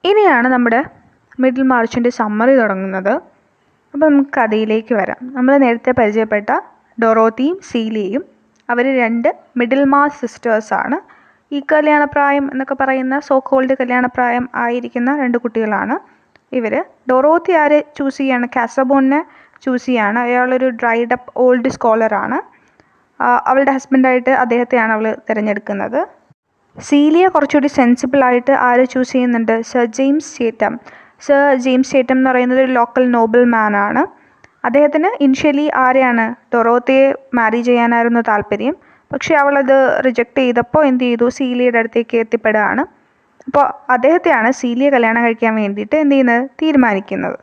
ഇനിയാണ് നമ്മുടെ middle മാർച്ചിൻ്റെ summary തുടങ്ങുന്നത്. അപ്പോൾ നമുക്ക് കഥയിലേക്ക് വരാം. നമ്മൾ നേരത്തെ പരിചയപ്പെട്ട ഡൊറോത്തിയും സീലിയയും അവർ 2 മിഡിൽ മാർച്ച് സിസ്റ്റേഴ്സാണ്. ഈ കല്യാണപ്രായം എന്നൊക്കെ പറയുന്ന സോ കോൾഡ് കല്യാണപ്രായം ആയിരിക്കുന്ന 2 കുട്ടികളാണ് ഇവർ. ഡൊറോത്തി ആരെ ചൂസ് ചെയ്യാണ്? കാസബോണിനെ ചൂസ് ചെയ്യാണ്. അയാളൊരു ഡ്രൈഡ് അപ്പ് ഓൾഡ് സ്കോളറാണ്. അവളുടെ ഹസ്ബൻഡായിട്ട് അദ്ദേഹത്തെയാണ് അവൾ തിരഞ്ഞെടുക്കുന്നത്. സീലിയ കുറച്ചുകൂടി സെൻസിബിളായിട്ട് ആരെ ചൂസ് ചെയ്യുന്നുണ്ട്? സർ ജെയിംസ് ചേറ്റം എന്ന് പറയുന്നത് ഒരു ലോക്കൽ നോബിൾ മാനാണ്. അദ്ദേഹത്തിന് ഇനിഷ്യലി ആരെയാണ്? ഡൊറോത്തിയെ മാരി ചെയ്യാനായിരുന്നു താല്പര്യം. പക്ഷേ അവളത് റിജക്റ്റ് ചെയ്തപ്പോൾ എന്ത് ചെയ്തു? സീലിയയുടെ അടുത്തേക്ക് എത്തിപ്പെടുകയാണ്. അപ്പോൾ അദ്ദേഹത്തെയാണ് സീലിയ കല്യാണം കഴിക്കാൻ വേണ്ടിയിട്ട് എന്ത് ചെയ്യുന്നത്? തീരുമാനിക്കുന്നത്.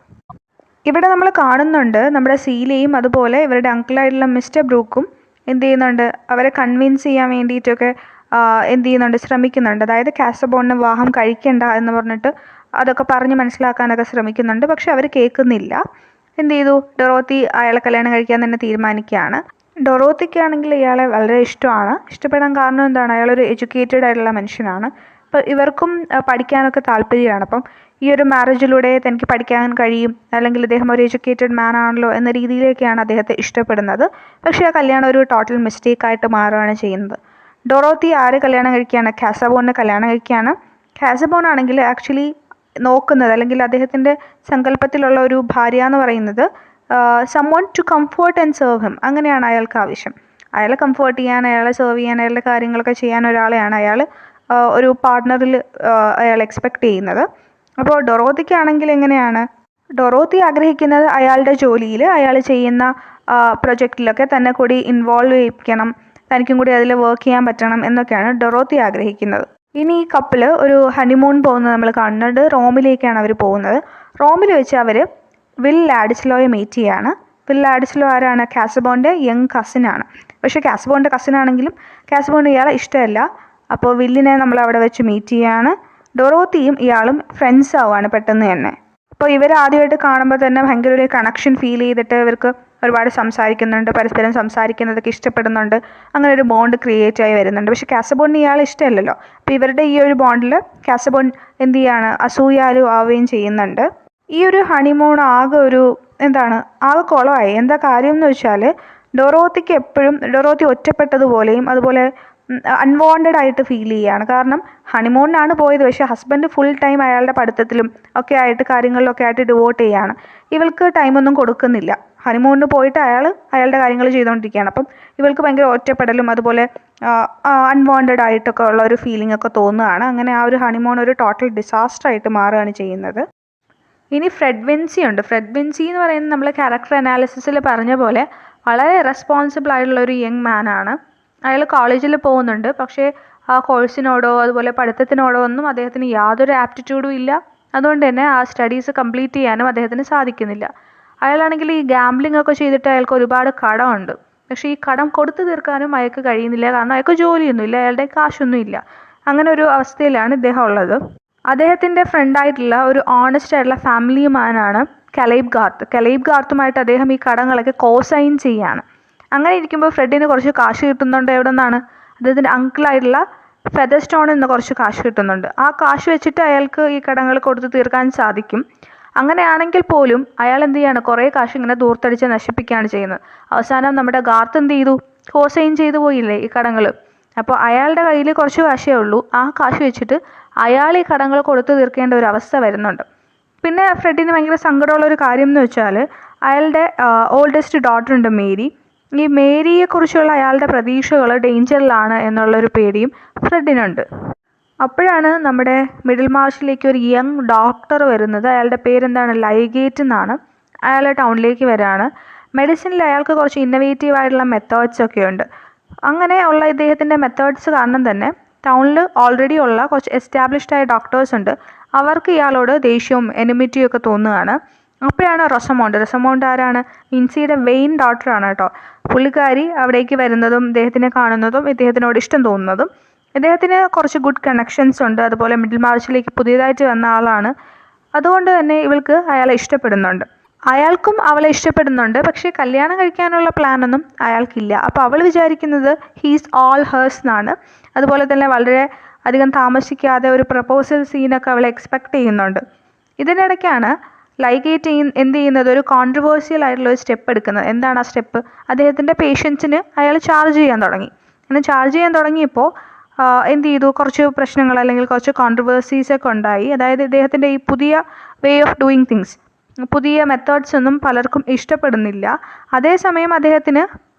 ഇവിടെ നമ്മൾ കാണുന്നുണ്ട് നമ്മുടെ സീലിയയും അതുപോലെ ഇവരുടെ അങ്കിളായിട്ടുള്ള മിസ്റ്റർ ബ്രൂക്കും എന്ത് ചെയ്യുന്നുണ്ട്? അവരെ കൺവിൻസ് ചെയ്യാൻ വേണ്ടിയിട്ടൊക്കെ എന്ത് ചെയ്യുന്നുണ്ട്? ശ്രമിക്കുന്നുണ്ട്. അതായത് കാസബോണിന് വിവാഹം കഴിക്കണ്ട എന്ന് പറഞ്ഞിട്ട് അതൊക്കെ പറഞ്ഞ് മനസ്സിലാക്കാനൊക്കെ ശ്രമിക്കുന്നുണ്ട്. പക്ഷെ അവർ കേൾക്കുന്നില്ല. എന്ത് ചെയ്തു? ഡൊറോത്തി അയാളെ കല്യാണം കഴിക്കാൻ തന്നെ തീരുമാനിക്കുകയാണ്. ഡൊറോത്തിക്കാണെങ്കിൽ ഇയാളെ വളരെ ഇഷ്ടമാണ്. ഇഷ്ടപ്പെടാൻ കാരണം എന്താണ്? അയാളൊരു എഡ്യൂക്കേറ്റഡ് ആയിട്ടുള്ള മനുഷ്യനാണ്. അപ്പോൾ ഇവർക്കും പഠിക്കാനൊക്കെ താല്പര്യമാണ്. അപ്പം ഈ ഒരു മാരേജിലൂടെ തനിക്ക് പഠിക്കാൻ കഴിയും, അല്ലെങ്കിൽ അദ്ദേഹം ഒരു എഡ്യൂക്കേറ്റഡ് മാൻ ആണല്ലോ എന്ന രീതിയിലേക്കാണ് അദ്ദേഹത്തെ ഇഷ്ടപ്പെടുന്നത്. പക്ഷേ ആ കല്യാണം ഒരു ടോട്ടൽ മിസ്റ്റേക്കായിട്ട് മാറുകയാണ് ചെയ്യുന്നത്. ഡൊറോത്തി ആരെ കല്യാണം കഴിക്കുകയാണ്? കാസബോണിനെ കല്യാണം കഴിക്കുകയാണ്. കാസബോൺ ആണെങ്കിൽ ആക്ച്വലി നോക്കുന്നത്, അല്ലെങ്കിൽ അദ്ദേഹത്തിൻ്റെ സങ്കല്പത്തിലുള്ള ഒരു ഭാര്യ എന്ന് പറയുന്നത് someone to comfort and serve him. അങ്ങനെയാണ് അയാൾക്ക് ആവശ്യം. അയാളെ കംഫേർട്ട് ചെയ്യാൻ, അയാളെ സെർവ് ചെയ്യാൻ, അയാളുടെ കാര്യങ്ങളൊക്കെ ചെയ്യാൻ ഒരാളെയാണ് അയാൾ ഒരു പാർട്ട്ണറിൽ അയാൾ എക്സ്പെക്റ്റ് ചെയ്യുന്നത്. അപ്പോൾ ഡൊറോത്തിക്കാണെങ്കിൽ എങ്ങനെയാണ്? ഡൊറോത്തി ആഗ്രഹിക്കുന്നത് അയാളുടെ ജോലിയിൽ, അയാൾ ചെയ്യുന്ന പ്രൊജക്റ്റിലൊക്കെ തന്നെ കൂടി ഇൻവോൾവ് ചെയ്യിപ്പിക്കണം, തനിക്കും കൂടി അതിൽ വർക്ക് ചെയ്യാൻ പറ്റണം എന്നൊക്കെയാണ് ഡൊറോത്തി ആഗ്രഹിക്കുന്നത്. ഇനി ഈ കപ്പിൾ ഒരു ഹണിമൂൺ പോകുന്നത് നമ്മൾ കാണുന്നുണ്ട്. റോമിലേക്കാണ് അവർ പോകുന്നത്. റോമിൽ വെച്ച് അവർ വിൽ ലാഡിസ്ലോയെ മീറ്റ് ചെയ്യാണ്. വിൽ ലാഡിസ്ലോ ആരാണ്? കാസബോണിൻ്റെ യങ് കസിനാണ്. പക്ഷേ കാസബോണിൻ്റെ കസിനാണെങ്കിലും കാസബോണിന് ഇയാളെ ഇഷ്ടമല്ല. അപ്പോൾ വില്ലിനെ നമ്മൾ അവിടെ വെച്ച് മീറ്റ് ചെയ്യാണ്. ഡൊറോത്തിയും ഇയാളും ഫ്രണ്ട്സ് ആവുകയാണ് പെട്ടെന്ന് തന്നെ. അപ്പോൾ ഇവർ ആദ്യമായിട്ട് കാണുമ്പോൾ തന്നെ ഭയങ്കര ഒരു കണക്ഷൻ ഫീൽ ചെയ്തിട്ട് ഇവർക്ക് ഒരുപാട് സംസാരിക്കുന്നുണ്ട്, പരസ്പരം സംസാരിക്കുന്നതൊക്കെ ഇഷ്ടപ്പെടുന്നുണ്ട്. അങ്ങനെ ഒരു ബോണ്ട് ക്രിയേറ്റ് ആയി വരുന്നുണ്ട്. പക്ഷേ കാസബോണിന് ഇയാളെ ഇഷ്ടമല്ലല്ലോ. അപ്പോൾ ഇവരുടെ ഈ ഒരു ബോണ്ടിൽ കാസബോൺ എന്ത് ചെയ്യാണ്? അസൂയാലു ആവുകയും ചെയ്യുന്നുണ്ട്. ഈ ഒരു ഹണിമൂൺ ആകെ ആകെ കുളമായി. എന്താ കാര്യം എന്ന് വെച്ചാൽ ഡൊറോത്തിക്ക് എപ്പോഴും ഡൊറോത്തി ഒറ്റപ്പെട്ടതുപോലെയും അതുപോലെ അൺവാണ്ടഡ് ആയിട്ട് ഫീൽ ചെയ്യുകയാണ്. കാരണം ഹണിമൂണിനാണ് പോയത്, പക്ഷേ ഹസ്ബൻഡ് ഫുൾ ടൈം അയാളുടെ പഠിത്തത്തിലും ഒക്കെ ആയിട്ട് കാര്യങ്ങളിലൊക്കെ ആയിട്ട് ഡിവോട്ട് ചെയ്യുകയാണ്. ഇവൾക്ക് ടൈമൊന്നും കൊടുക്കുന്നില്ല. ഹണിമൂണിന് പോയിട്ട് അയാളുടെ കാര്യങ്ങൾ ചെയ്തുകൊണ്ടിരിക്കുകയാണ്. അപ്പം ഇവൾക്ക് ഭയങ്കര ഒറ്റപ്പെടലും അതുപോലെ അൺവാണ്ടഡ് ആയിട്ടൊക്കെ ഉള്ള ഒരു ഫീലിംഗ് ഒക്കെ തോന്നുകയാണ്. അങ്ങനെ ആ ഒരു ഹണിമൂൺ ഒരു ടോട്ടൽ ഡിസാസ്റ്റർ ആയിട്ട് മാറുകയാണ് ചെയ്യുന്നത്. ഇനി ഫ്രെഡ് വിൻസി ഉണ്ട്. ഫ്രെഡ് വിൻസി എന്ന് പറയുന്നത് നമ്മൾ ക്യാരക്ടർ അനാലിസിസിൽ പറഞ്ഞ പോലെ വളരെ റെസ്പോൺസിബിൾ ആയിട്ടുള്ള ഒരു യങ് മാനാണ്. അയാൾ കോളേജിൽ പോകുന്നുണ്ട്. പക്ഷേ ആ കോഴ്സിനോടോ അതുപോലെ പഠിത്തത്തിനോടോ ഒന്നും അദ്ദേഹത്തിന് യാതൊരു ആപ്റ്റിറ്റ്യൂഡും ഇല്ല. അതുകൊണ്ട് തന്നെ ആ സ്റ്റഡീസ് കംപ്ലീറ്റ് ചെയ്യാനും അദ്ദേഹത്തിന് സാധിക്കുന്നില്ല. അയാളാണെങ്കിൽ ഈ ഗാംബ്ലിംഗ് ഒക്കെ ചെയ്തിട്ട് അയാൾക്ക് ഒരുപാട് കടമുണ്ട്. പക്ഷേ ഈ കടം കൊടുത്തു തീർക്കാനും അയാൾക്ക് കഴിയുന്നില്ല. കാരണം അയാൾക്ക് ജോലിയൊന്നുമില്ല, അയാളുടെ കാശൊന്നും ഇല്ല. അങ്ങനെ ഒരു അവസ്ഥയിലാണ് ഇദ്ദേഹം ഉള്ളത്. അദ്ദേഹത്തിൻ്റെ ഫ്രണ്ടായിട്ടുള്ള ഒരു ഓണസ്റ്റ് ആയിട്ടുള്ള ഫാമിലി മാനാണ് കലൈബ് ഗാർത്തുമായിട്ട് അദ്ദേഹം ഈ കടങ്ങളൊക്കെ കോസൈൻ ചെയ്യാണ്. അങ്ങനെ ഇരിക്കുമ്പോൾ ഫ്രെഡിന് കുറച്ച് കാശ് കിട്ടുന്നുണ്ട്. എവിടെ നിന്നാണ്? അദ്ദേഹത്തിൻ്റെ അങ്കിളായിട്ടുള്ള ഫെദർസ്റ്റോണിൽ നിന്ന് കുറച്ച് കാശ് കിട്ടുന്നുണ്ട്. ആ കാശ് വെച്ചിട്ട് അയാൾക്ക് ഈ കടങ്ങൾ കൊടുത്തു തീർക്കാൻ സാധിക്കും. അങ്ങനെയാണെങ്കിൽ പോലും അയാൾ എന്ത് ചെയ്യാണ്? കുറേ കാശ് ഇങ്ങനെ ദൂർത്തടിച്ച് നശിപ്പിക്കുകയാണ് ചെയ്യുന്നത്. അവസാനം നമ്മുടെ ഗാർത്ത് എന്ത് ചെയ്തു? കോസൈൻ ചെയ്തു പോയില്ലേ ഈ കടങ്ങൾ. അപ്പോൾ അയാളുടെ കയ്യിൽ കുറച്ച് കാശേ ഉള്ളൂ. ആ കാശ് വെച്ചിട്ട് അയാൾ ഈ കടങ്ങൾ കൊടുത്തു തീർക്കേണ്ട ഒരു അവസ്ഥ വരുന്നുണ്ട്. പിന്നെ ഫ്രെഡിന് ഭയങ്കര സങ്കടമുള്ളൊരു കാര്യം എന്ന് വെച്ചാൽ അയാളുടെ ഓൾഡസ്റ്റ് ഡോട്ടർ ഉണ്ട് മേരി. ഈ മേരിയെക്കുറിച്ചുള്ള അയാളുടെ പ്രതീക്ഷകൾ ഡേഞ്ചറിലാണ് എന്നുള്ളൊരു പേടിയും ഫ്രെഡിനുണ്ട്. അപ്പോഴാണ് നമ്മുടെ മിഡിൽ മാർച്ചിലേക്ക് ഒരു യങ് ഡോക്ടർ വരുന്നത്. അയാളുടെ പേരെന്താണ്? ലൈഗേറ്റ് എന്നാണ്. അയാൾ ടൗണിലേക്ക് വരികയാണ്. മെഡിസിനിൽ അയാൾക്ക് കുറച്ച് ഇന്നവേറ്റീവ് ആയിട്ടുള്ള മെത്തേഡ്സ് ഒക്കെ ഉണ്ട്. അങ്ങനെ ഉള്ള ഇദ്ദേഹത്തിൻ്റെ മെത്തേഡ്സ് കാരണം തന്നെ ടൗണിൽ ഓൾറെഡി ഉള്ള കുറച്ച് എസ്റ്റാബ്ലിഷ്ഡ് ആയ ഡോക്ടേഴ്സ് ഉണ്ട്. അവർക്ക് ഇയാളോട് ദേഷ്യവും എനിമിറ്റിയും ഒക്കെ തോന്നുകയാണ്. അപ്പോഴാണ് റൊസമോണ്ട് ആരാണ്? വിൻസിയുടെ വെയിൻ ഡോട്ടറാണ് കേട്ടോ. പുള്ളിക്കാരി അവിടേക്ക് വരുന്നതും ഇദ്ദേഹത്തിനെ കാണുന്നതും ഇദ്ദേഹത്തിനോട് ഇഷ്ടം തോന്നുന്നതും. ഇദ്ദേഹത്തിന് കുറച്ച് ഗുഡ് കണക്ഷൻസ് ഉണ്ട്. അതുപോലെ മിഡിൽ മാർച്ചിലേക്ക് പുതിയതായിട്ട് വന്ന ആളാണ്. അതുകൊണ്ട് തന്നെ ഇവൾക്ക് അയാളെ ഇഷ്ടപ്പെടുന്നുണ്ട്. അയാൾക്കും അവളെ ഇഷ്ടപ്പെടുന്നുണ്ട്. പക്ഷേ കല്യാണം കഴിക്കാനുള്ള പ്ലാനൊന്നും അയാൾക്കില്ല. അപ്പോൾ അവൾ വിചാരിക്കുന്നത് ഹീസ് ഓൾ ഹേഴ്സ് എന്നാണ്. അതുപോലെ തന്നെ വളരെ അധികം താമസിക്കാതെ ഒരു പ്രപ്പോസൽ സീനൊക്കെ അവൾ എക്സ്പെക്റ്റ് ചെയ്യുന്നുണ്ട്. ഇതിനിടയ്ക്കാണ് ലൈഗേറ്റ് എന്ത് ചെയ്യുന്നത്, ഒരു കോൺട്രവേഴ്സ്യൽ ആയിട്ടുള്ള ഒരു സ്റ്റെപ്പ് എടുക്കുന്നത്. എന്താണ് ആ സ്റ്റെപ്പ്? അദ്ദേഹത്തിൻ്റെ പേഷ്യൻസിന് അയാൾ ചാർജ് ചെയ്യാൻ തുടങ്ങി. അങ്ങനെ ചാർജ് ചെയ്യാൻ തുടങ്ങിയപ്പോൾ എന്ത് ചെയ്തു, കുറച്ച് പ്രശ്നങ്ങൾ അല്ലെങ്കിൽ കുറച്ച് കോൺട്രവേഴ്സീസൊക്കെ ഉണ്ടായി. അതായത് ഇദ്ദേഹത്തിൻ്റെ ഈ പുതിയ വേ ഓഫ് ഡൂയിങ് തിങ്സ്, പുതിയ മെത്തേഡ്സ് ഒന്നും പലർക്കും ഇഷ്ടപ്പെടുന്നില്ല. അതേസമയം അദ്ദേഹത്തിന്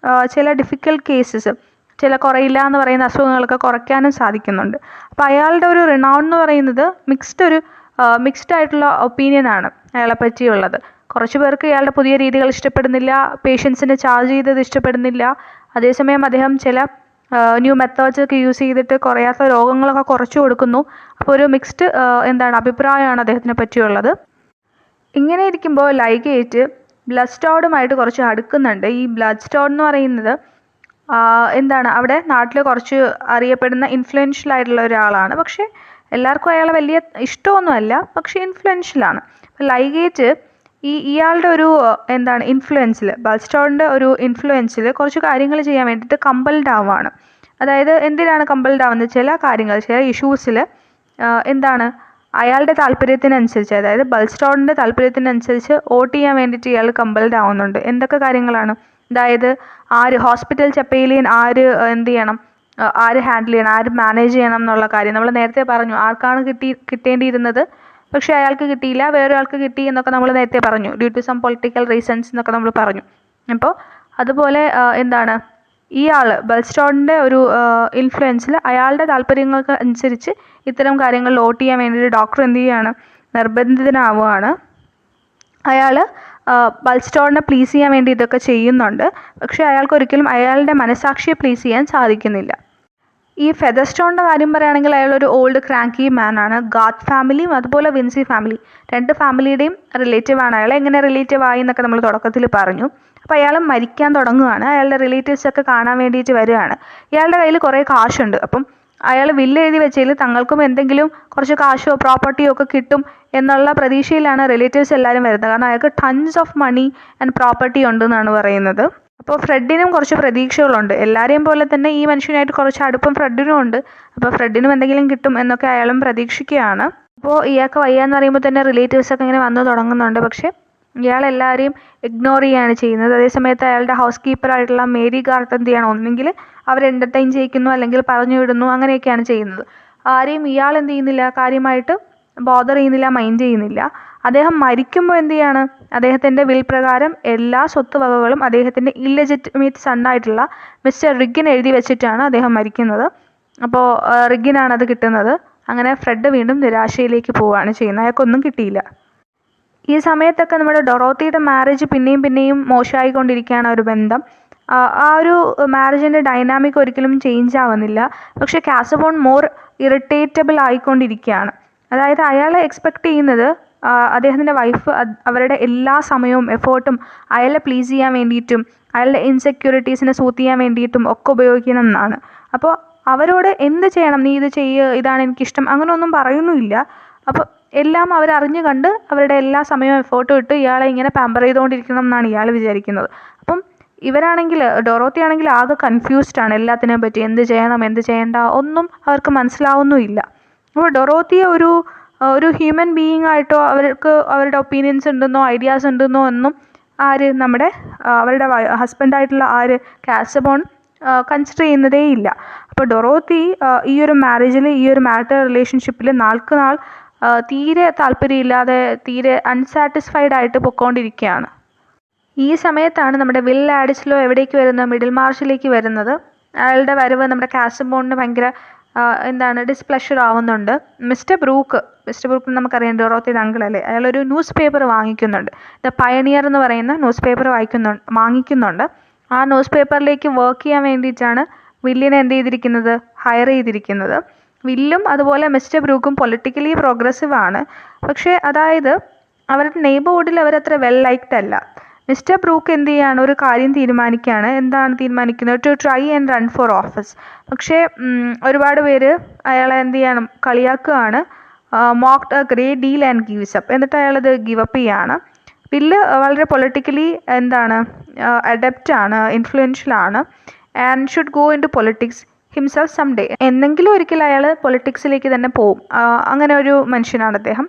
ചില ഡിഫിക്കൽട്ട് കേസസ്, ചില കുറയില്ല എന്ന് പറയുന്ന അസുഖങ്ങളൊക്കെ കുറയ്ക്കാനും സാധിക്കുന്നുണ്ട്. അപ്പോൾ അയാളുടെ ഒരു റിനൗൺ എന്ന് പറയുന്നത് മിക്സ്ഡ് ആയിട്ടുള്ള ഒപ്പീനിയനാണ് അയാളെ പറ്റിയുള്ളത്. കുറച്ച് പേർക്ക് ഇയാളുടെ പുതിയ രീതികൾ ഇഷ്ടപ്പെടുന്നില്ല, പേഷ്യൻസിന് ചാർജ് ചെയ്തത് ഇഷ്ടപ്പെടുന്നില്ല. അതേസമയം അദ്ദേഹം ചില ന്യൂ മെത്തേഡ്സ് ഒക്കെ യൂസ് ചെയ്തിട്ട് കുറയാത്ത രോഗങ്ങളൊക്കെ കുറച്ചു കൊടുക്കുന്നു. അപ്പോൾ ഒരു മിക്സ്ഡ് അഭിപ്രായമാണ് അദ്ദേഹത്തിനെ പറ്റിയുള്ളത്. ഇങ്ങനെ ഇരിക്കുമ്പോൾ ലൈഗേറ്റ് ബ്ലഡ്സ്റ്റോണുമായിട്ട് കുറച്ച് അടുക്കുന്നുണ്ട്. ഈ ബ്ലഡ്സ്റ്റോൺ എന്ന് പറയുന്നത് അവിടെ നാട്ടിൽ കുറച്ച് അറിയപ്പെടുന്ന ഇൻഫ്ലുവൻഷ്യൽ ആയിട്ടുള്ള ഒരാളാണ്. പക്ഷേ എല്ലാവർക്കും അയാളെ വലിയ ഇഷ്ടമൊന്നുമല്ല, പക്ഷേ ഇൻഫ്ലുവൻഷ്യലാണ്. ലൈഗേറ്റ് ഇയാളുടെ ഒരു ഇൻഫ്ലുവൻസിൽ, ബ്ലഡ്സ്റ്റോണിൻ്റെ ഒരു ഇൻഫ്ലുവൻസിൽ കുറച്ച് കാര്യങ്ങൾ ചെയ്യാൻ വേണ്ടിയിട്ട് കമ്പൽഡ് ആവുകയാണ്. അതായത് എന്തിനാണ് കമ്പൽഡ് ആവുന്നത്? ചില കാര്യങ്ങൾ, ചില ഇഷ്യൂസിൽ അയാളുടെ താല്പര്യത്തിനനുസരിച്ച്, അതായത് ബ്ലഡ്സ്റ്റോണിൻ്റെ താല്പര്യത്തിനനുസരിച്ച് വോട്ട് ചെയ്യാൻ വേണ്ടിയിട്ട് ഇയാൾ കമ്പൽഡ് ആവുന്നുണ്ട്. എന്തൊക്കെ കാര്യങ്ങളാണ്? അതായത് ഹോസ്പിറ്റൽ ചെപ്പയിലിയൻ എന്ത് ചെയ്യണം, ഹാൻഡിൽ ചെയ്യണം, മാനേജ് ചെയ്യണം എന്നുള്ള കാര്യം നമ്മൾ നേരത്തെ പറഞ്ഞു. ആർക്കാണ് കിട്ടേണ്ടിയിരുന്നത്, പക്ഷേ അയാൾക്ക് കിട്ടിയില്ല, വേറൊരാൾക്ക് കിട്ടി എന്നൊക്കെ നമ്മൾ നേരത്തെ പറഞ്ഞു. Due to some political reasons എന്നൊക്കെ നമ്മൾ പറഞ്ഞു. അപ്പോൾ അതുപോലെ ഇയാൾ ബ്ലഡ്സ്റ്റോണിൻ്റെ ഒരു ഇൻഫ്ലുവൻസിൽ അയാളുടെ താല്പര്യങ്ങൾക്ക് അനുസരിച്ച് ഇത്തരം കാര്യങ്ങൾ വോട്ട് ചെയ്യാൻ വേണ്ടിയിട്ട് ഡോക്ടർ എന്ത് ചെയ്യുകയാണ്, നിർബന്ധിതനാവുകയാണ്. അയാൾ ബ്ലഡ്സ്റ്റോണിനെ പ്ലീസ് ചെയ്യാൻ വേണ്ടി ഇതൊക്കെ ചെയ്യുന്നുണ്ട്. പക്ഷേ അയാൾക്കൊരിക്കലും അയാളുടെ മനസാക്ഷിയെ പ്ലീസ് ചെയ്യാൻ സാധിക്കുന്നില്ല. ഈ ഫെദർസ്റ്റോണിൻ്റെ കാര്യം പറയുകയാണെങ്കിൽ അയാളൊരു ഓൾഡ് ക്രാങ്കി മാൻ ആണ്. ഗാത്ത് ഫാമിലിയും അതുപോലെ വിൻസി ഫാമിലി, രണ്ട് ഫാമിലിയുടെയും റിലേറ്റീവാണ്. അയാൾ എങ്ങനെ റിലേറ്റീവ് ആയി എന്നൊക്കെ നമ്മൾ തുടക്കത്തിൽ പറഞ്ഞു. അപ്പോൾ അയാൾ മരിക്കാൻ തുടങ്ങുകയാണ്. അയാളുടെ റിലേറ്റീവ്സൊക്കെ കാണാൻ വേണ്ടിയിട്ട് വരികയാണ്. ഇയാളുടെ കയ്യിൽ കുറേ കാശുണ്ട്. അപ്പം അയാൾ വില്ല് എഴുതി വെച്ചതിൽ തങ്ങൾക്കും എന്തെങ്കിലും കുറച്ച് കാശോ പ്രോപ്പർട്ടിയോ ഒക്കെ കിട്ടും എന്നുള്ള പ്രതീക്ഷയിലാണ് റിലേറ്റീവ്സ് എല്ലാവരും വരുന്നത്. കാരണം അയാൾക്ക് tons of money and property ഉണ്ടെന്നാണ് പറയുന്നത്. അപ്പോൾ ഫ്രെഡിനും കുറച്ച് പ്രതീക്ഷകളുണ്ട്. എല്ലാവരെയും പോലെ തന്നെ ഈ മനുഷ്യനായിട്ട് കുറച്ച് അടുപ്പം ഫ്രെഡിനും ഉണ്ട്. അപ്പോൾ ഫ്രെഡിനും എന്തെങ്കിലും കിട്ടും എന്നൊക്കെ അയാളും പ്രതീക്ഷിക്കുകയാണ്. അപ്പോൾ ഇയാൾക്ക് വയ്യാന്ന് പറയുമ്പോൾ തന്നെ റിലേറ്റീവ്സൊക്കെ ഇങ്ങനെ വന്നു തുടങ്ങുന്നുണ്ട്. പക്ഷേ ഇയാൾ എല്ലാവരെയും ഇഗ്നോർ ചെയ്യുകയാണ് ചെയ്യുന്നത്. അതേസമയത്ത് അയാളുടെ ഹൗസ് കീപ്പറായിട്ടുള്ള മേരി ഗാർത്ത് എന്ത് ചെയ്യണം, ഒന്നെങ്കിൽ അവരെ എൻ്റർടൈൻ ചെയ്യിക്കുന്നു അല്ലെങ്കിൽ പറഞ്ഞു വിടുന്നു, അങ്ങനെയൊക്കെയാണ് ചെയ്യുന്നത്. ആരെയും ഇയാൾ എന്ത് ചെയ്യുന്നില്ല, കാര്യമായിട്ട് ബോദർ ചെയ്യുന്നില്ല, മൈൻഡ് ചെയ്യുന്നില്ല. അദ്ദേഹം മരിക്കുമ്പോൾ എന്ത് ചെയ്യാണ്, അദ്ദേഹത്തിൻ്റെ വിൽ പ്രകാരം എല്ലാ സ്വത്ത് വകകളും അദ്ദേഹത്തിൻ്റെ ഇല്ലെജിറ്റിമേറ്റ് സണ്ണായിട്ടുള്ള മിസ്റ്റർ റിഗിൻ എഴുതി വെച്ചിട്ടാണ് അദ്ദേഹം മരിക്കുന്നത്. അപ്പോൾ റിഗിനാണത് കിട്ടുന്നത്. അങ്ങനെ ഫ്രെഡ് വീണ്ടും നിരാശയിലേക്ക് പോവുകയാണ് ചെയ്യുന്നത്. അയാൾക്കൊന്നും കിട്ടിയില്ല. ഈ സമയത്തൊക്കെ നമ്മുടെ ഡൊറോത്തിയുടെ മാരേജ് പിന്നെയും മോശമായിക്കൊണ്ടിരിക്കുകയാണ് ഒരു ബന്ധം. ആ ഒരു മാരേജിൻ്റെ ഡൈനാമിക് ഒരിക്കലും ചേഞ്ച് ആവുന്നില്ല. പക്ഷേ കാസബോൺ മോർ ഇറിറ്റേറ്റബിൾ ആയിക്കൊണ്ടിരിക്കുകയാണ്. അതായത് അയാൾ എക്സ്പെക്റ്റ് ചെയ്യുന്നത് അദ്ദേഹത്തിൻ്റെ വൈഫ് അവരുടെ എല്ലാ സമയവും എഫേർട്ടും അയാളെ പ്ലീസ് ചെയ്യാൻ വേണ്ടിയിട്ടും അയാളുടെ ഇൻസെക്യൂരിറ്റീസിനെ സൂത്ത് ചെയ്യാൻ വേണ്ടിയിട്ടും ഒക്കെ ഉപയോഗിക്കണം എന്നാണ്. അപ്പോൾ അവരോട് എന്ത് ചെയ്യണം, നീ ഇത് ചെയ്യുക, ഇതാണ് എനിക്കിഷ്ടം, അങ്ങനെയൊന്നും പറയുന്നുമില്ല. അപ്പോൾ എല്ലാം അവരറിഞ്ഞു കണ്ട് അവരുടെ എല്ലാ സമയവും എഫേർട്ടും ഇട്ട് ഇയാളെ ഇങ്ങനെ പാമ്പർ ചെയ്തുകൊണ്ടിരിക്കണം എന്നാണ് ഇയാൾ വിചാരിക്കുന്നത്. അപ്പം ഇവരാണെങ്കിൽ, ഡൊറോത്തി ആണെങ്കിൽ ആകെ കൺഫ്യൂസ്ഡ് ആണ് എല്ലാത്തിനെ പറ്റി. എന്ത് ചെയ്യണം, എന്ത് ചെയ്യണ്ട ഒന്നും അവർക്ക് മനസ്സിലാവുന്നുമില്ല. അപ്പോൾ ഡൊറോത്തിയെ ഒരു ഹ്യൂമൻ ബീയിങ് ആയിട്ടോ അവരുടെ ഒപ്പീനിയൻസ് ഉണ്ടെന്നോ ഐഡിയാസ് ഉണ്ടെന്നോ ഒന്നും അവരുടെ ഹസ്ബൻഡായിട്ടുള്ള കാസബോൺ കൺസിഡർ ചെയ്യുന്നതേ ഇല്ല. അപ്പോൾ ഡൊറോത്തി ഈ ഒരു മാരേജിൽ, ഈ ഒരു മാരിറ്റൽ റിലേഷൻഷിപ്പിൽ നാൾക്ക് നാൾ തീരെ താല്പര്യമില്ലാതെ, തീരെ അൺസാറ്റിസ്ഫൈഡ് ആയിട്ട് പൊയ്ക്കൊണ്ടിരിക്കുകയാണ്. ഈ സമയത്താണ് നമ്മുടെ വിൽ ആഡിസ്ലോ എവിടേക്ക് വരുന്നത്, മിഡിൽ മാർച്ചിലേക്ക് വരുന്നത്. അയാളുടെ വരവ് നമ്മുടെ കാസബോണിന് ഭയങ്കര ഡിസ്പ്ലഷർ ആവുന്നുണ്ട്. മിസ്റ്റർ ബ്രൂക്ക് നമുക്കറിയാം, ഡൊറോത്തിയുടെ അങ്കിളല്ലേ, അയാളൊരു ന്യൂസ് പേപ്പർ വാങ്ങിക്കുന്നുണ്ട്. ദ പയനിയർ എന്ന് പറയുന്ന ന്യൂസ് പേപ്പർ വാങ്ങിക്കുന്നുണ്ട്. ആ ന്യൂസ് പേപ്പറിലേക്ക് വർക്ക് ചെയ്യാൻ വേണ്ടിയിട്ടാണ് വില്ലിനെ എന്ത് ചെയ്തിരിക്കുന്നത്, ഹയർ ചെയ്തിരിക്കുന്നത്. വില്ലും അതുപോലെ മിസ്റ്റർ ബ്രൂക്കും പൊളിറ്റിക്കലി പ്രോഗ്രസീവ് ആണ്. പക്ഷേ അതായത് അവരുടെ നെയ്ബർഹുഡിൽ അവരത്ര വെൽ ലൈക്ഡ് അല്ല. മിസ്റ്റർ ബ്രൂക്ക് എന്ത് ചെയ്യാണ്, ഒരു കാര്യം തീരുമാനിക്കുകയാണ്. എന്താണ് തീരുമാനിക്കുന്നത്? To try and run for office. പക്ഷേ ഒരുപാട് പേര് അയാളെ എന്ത് ചെയ്യണം, കളിയാക്കുകയാണ്. Mocked a great deal and gives up. എന്നിട്ട് അയാളത് ഗിവ് അപ്പ് ചെയ്യാണ്. വില്ല് വളരെ പൊളിറ്റിക്കലി അഡപ്റ്റ് ആണ്, ഇൻഫ്ലുവൻഷ്യൽ ആണ്, and should go into politics. Himself some day. എന്നെങ്കിലും ഒരിക്കൽ അയാൾ പൊളിറ്റിക്സിലേക്ക് തന്നെ പോവും. അങ്ങനെ ഒരു മനുഷ്യനാണ് അദ്ദേഹം.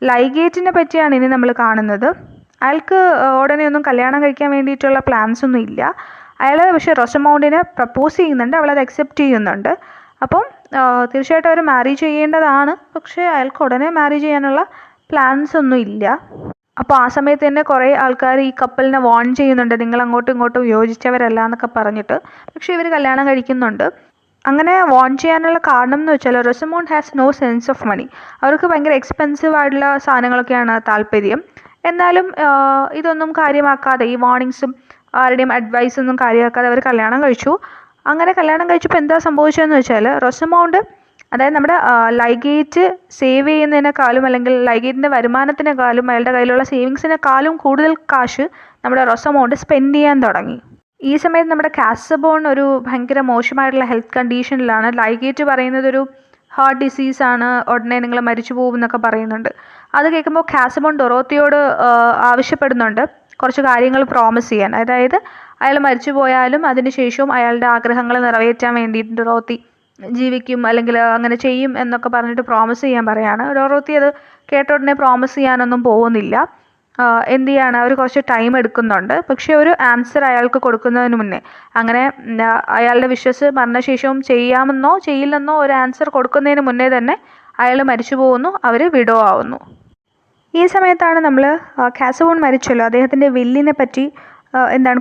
ലൈഗേറ്റിനെ പറ്റിയാണ് ഇനി നമ്മൾ കാണുന്നത്. അയാൾക്ക് ഉടനെ ഒന്നും കല്യാണം കഴിക്കാൻ വേണ്ടിയിട്ടുള്ള പ്ലാൻസ് ഒന്നും ഇല്ല. അയാൾ പക്ഷേ റൊസമൗണ്ടിനെ പ്രപ്പോസ് ചെയ്യുന്നുണ്ട്, അവളത് അക്സെപ്റ്റ് ചെയ്യുന്നുണ്ട്. അപ്പം തീർച്ചയായിട്ടും അവർ മാരി ചെയ്യേണ്ടതാണ്, പക്ഷേ അയാൾക്ക് ഉടനെ മാരി ചെയ്യാനുള്ള പ്ലാൻസ് ഒന്നും ഇല്ല. അപ്പോൾ ആ സമയത്ത് തന്നെ കുറേ ആൾക്കാർ ഈ കപ്പലിനെ വാൺ ചെയ്യുന്നുണ്ട്, നിങ്ങൾ അങ്ങോട്ടും ഇങ്ങോട്ടും യോജിച്ചവരല്ല എന്നൊക്കെ പറഞ്ഞിട്ട്. പക്ഷേ ഇവർ കല്യാണം കഴിക്കുന്നുണ്ട്. അങ്ങനെ വാൺ ചെയ്യാനുള്ള കാരണം എന്ന് വെച്ചാൽ Rosamond has no sense of money. അവർക്ക് ഭയങ്കര എക്സ്പെൻസീവ് ആയിട്ടുള്ള സാധനങ്ങളൊക്കെയാണ് താല്പര്യം. എന്നാലും ഇതൊന്നും കാര്യമാക്കാതെ, ഈ വാർണിങ്സും ആരുടെയും അഡ്വൈസൊന്നും കാര്യമാക്കാതെ അവർ കല്യാണം കഴിച്ചു. അങ്ങനെ കല്യാണം കഴിച്ചപ്പോൾ എന്താ സംഭവിച്ചതെന്ന് വെച്ചാൽ റൊസമൗണ്ട്, അതായത് നമ്മുടെ ലൈഗേറ്റ് സേവ് ചെയ്യുന്നതിനേക്കാളും അല്ലെങ്കിൽ ലൈഗേറ്റിൻ്റെ വരുമാനത്തിനേക്കാളും അയാളുടെ കയ്യിലുള്ള സേവിങ്സിനേക്കാളും കൂടുതൽ കാശ് നമ്മുടെ റൊസമൗണ്ട് സ്പെൻഡ് ചെയ്യാൻ തുടങ്ങി. ഈ സമയത്ത് നമ്മുടെ കാസബോൺ ഒരു ഭയങ്കര മോശമായിട്ടുള്ള ഹെൽത്ത് കണ്ടീഷനിലാണ്. ലൈഗേറ്റ് പറയുന്നത് ഒരു ഹാർട്ട് ഡിസീസാണ്, ഉടനെ നിങ്ങൾ മരിച്ചു പോകും എന്നൊക്കെ പറയുന്നുണ്ട്. അത് കേൾക്കുമ്പോൾ കാസബോൺ ഡൊറോത്തിയോട് ആവശ്യപ്പെടുന്നുണ്ട് കുറച്ച് കാര്യങ്ങൾ പ്രോമിസ് ചെയ്യാൻ. അതായത് അയാൾ മരിച്ചു പോയാലും അതിനുശേഷവും അയാളുടെ ആഗ്രഹങ്ങൾ നിറവേറ്റാൻ വേണ്ടിയിട്ട് ഡൊറോത്തി ജീവിക്കും, അല്ലെങ്കിൽ അങ്ങനെ ചെയ്യും എന്നൊക്കെ പറഞ്ഞിട്ട് പ്രോമിസ് ചെയ്യാൻ പറയാണ്. ഡൊറോത്തി അത് കേട്ട ഉടനെ പ്രോമിസ് ചെയ്യാനൊന്നും പോകുന്നില്ല. എന്ത് ചെയ്യാണ്, അവർ കുറച്ച് ടൈം എടുക്കുന്നുണ്ട്. പക്ഷേ ഒരു ആൻസർ അയാൾക്ക് കൊടുക്കുന്നതിന് മുന്നേ, അങ്ങനെ അയാളുടെ വിശ്വസ് മരണശേഷവും ചെയ്യാമെന്നോ ചെയ്യില്ലെന്നോ ഒരു ആൻസർ കൊടുക്കുന്നതിന് മുന്നേ തന്നെ അയാൾ മരിച്ചു പോകുന്നു, അവർ വിഡോ ആവുന്നു. ഈ സമയത്താണ് നമ്മൾ കാസബോൺ മരിച്ചല്ലോ, അദ്ദേഹത്തിൻ്റെ വില്ലിനെ പറ്റി